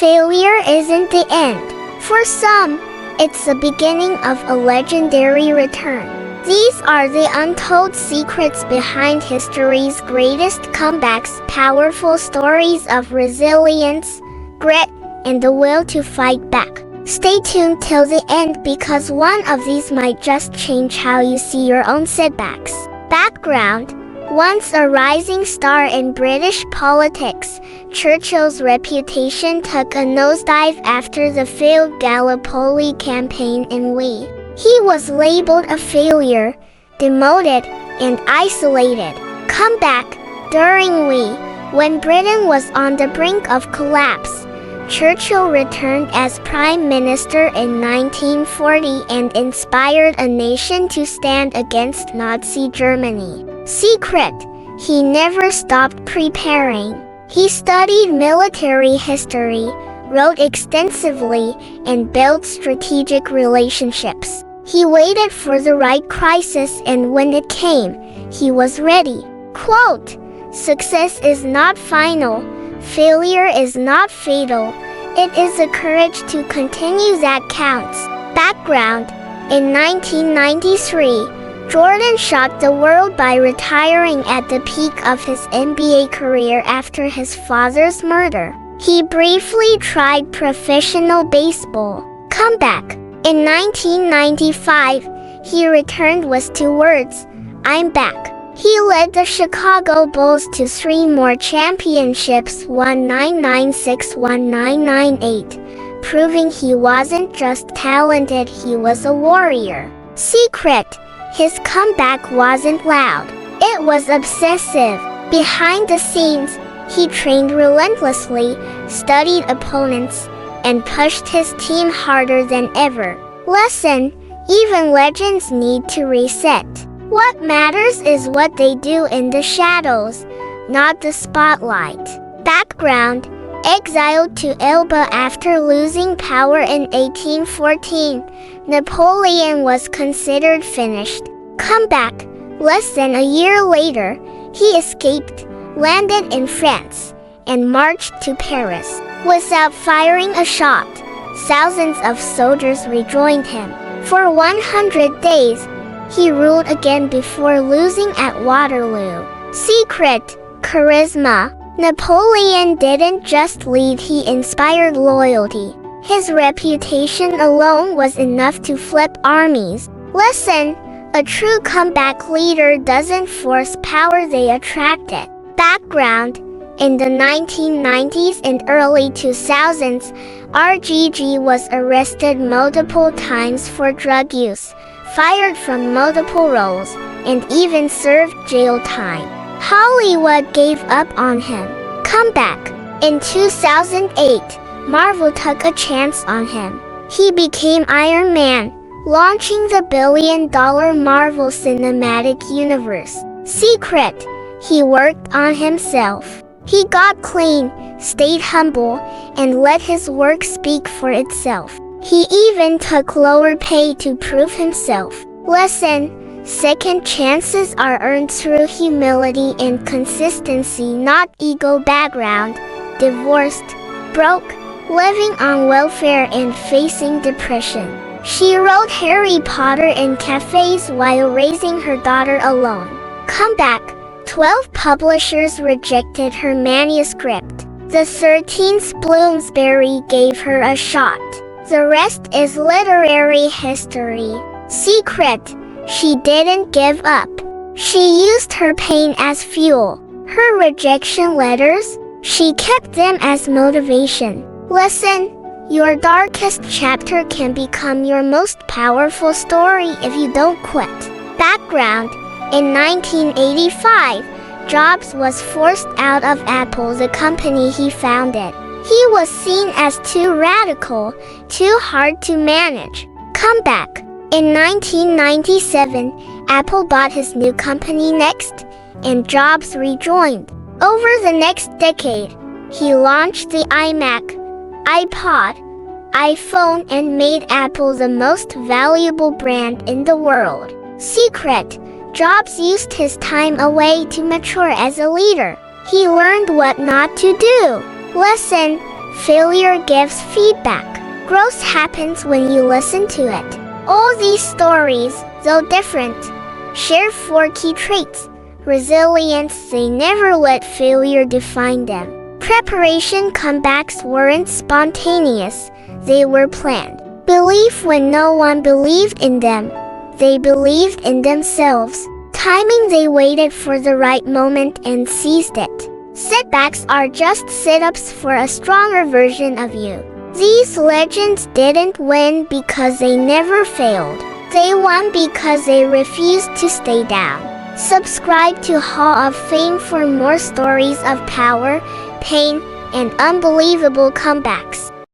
Failure isn't the end. For some, it's the beginning of a legendary return. These are the untold secrets behind history's greatest comebacks, powerful stories of resilience, grit, and the will to fight back. Stay tuned till the end because one of these might just change how you see your own setbacks. Background: once a rising star in British politics, Churchill's reputation took a nosedive after the failed Gallipoli campaign in Wales. He was labeled a failure, demoted, and isolated. Comeback: during Wales, when Britain was on the brink of collapse, Churchill returned as Prime Minister in 1940 and inspired a nation to stand against Nazi Germany. Secret: he never stopped preparing. He studied military history, wrote extensively, and built strategic relationships. He waited for the right crisis, and when it came, he was ready. Quote, "Success is not final. Failure is not fatal. It is the courage to continue that counts." Background: in 1993, Jordan shocked the world by retiring at the peak of his NBA career after his father's murder. He briefly tried professional baseball. Comeback: in 1995, he returned with 2 words, "I'm back." He led the Chicago Bulls to 3 more championships, 1996-1998, proving he wasn't just talented, he was a warrior. Secret: his comeback wasn't loud. It was obsessive. Behind the scenes, he trained relentlessly, studied opponents, and pushed his team harder than ever. Lesson: even legends need to reset. What matters is what they do in the shadows, not the spotlight. Background: exiled to Elba after losing power in 1814, Napoleon was considered finished. Comeback: less than a year later, he escaped, landed in France, and marched to Paris. Without firing a shot, thousands of soldiers rejoined him. For 100 days, he ruled again before losing at Waterloo. Secret: charisma. Napoleon didn't just lead, he inspired loyalty. His reputation alone was enough to flip armies. Lesson: a true comeback leader doesn't force power, they attract it. Background: in the 1990s and early 2000s, RGG was arrested multiple times for drug use, fired from multiple roles, and even served jail time. Hollywood gave up on him. Comeback: in 2008, Marvel took a chance on him. He became Iron Man, launching the billion-dollar Marvel Cinematic Universe. Secret: he worked on himself. He got clean, stayed humble, and let his work speak for itself. He even took lower pay to prove himself. Lesson: second chances are earned through humility and consistency, not ego. Background: divorced, broke, living on welfare and facing depression. She wrote Harry Potter in cafes while raising her daughter alone. Comeback: 12 publishers rejected her manuscript. The 13th Bloomsbury gave her a shot. The rest is literary history. Secret: she didn't give up. She used her pain as fuel. Her rejection letters, she kept them as motivation. Lesson: your darkest chapter can become your most powerful story if you don't quit. Background: in 1985, Jobs was forced out of Apple, the company he founded. He was seen as too radical, too hard to manage. Comeback: in 1997, Apple bought his new company Next, and Jobs rejoined. Over the next decade, he launched the iMac, iPod, iPhone, and made Apple the most valuable brand in the world. Secret: Jobs used his time away to mature as a leader. He learned what not to do. Lesson: Failure gives feedback. Growth happens when you listen to it. All these stories, though different, share 4 key traits. Resilience, they never let failure define them. Preparation, comebacks weren't spontaneous, they were planned. Belief, when no one believed in them, they believed in themselves. Timing, they waited for the right moment and seized it. Setbacks are just sit-ups for a stronger version of you. These legends didn't win because they never failed. They won because they refused to stay down. Subscribe to Hall of Fame for more stories of power, pain, and unbelievable comebacks.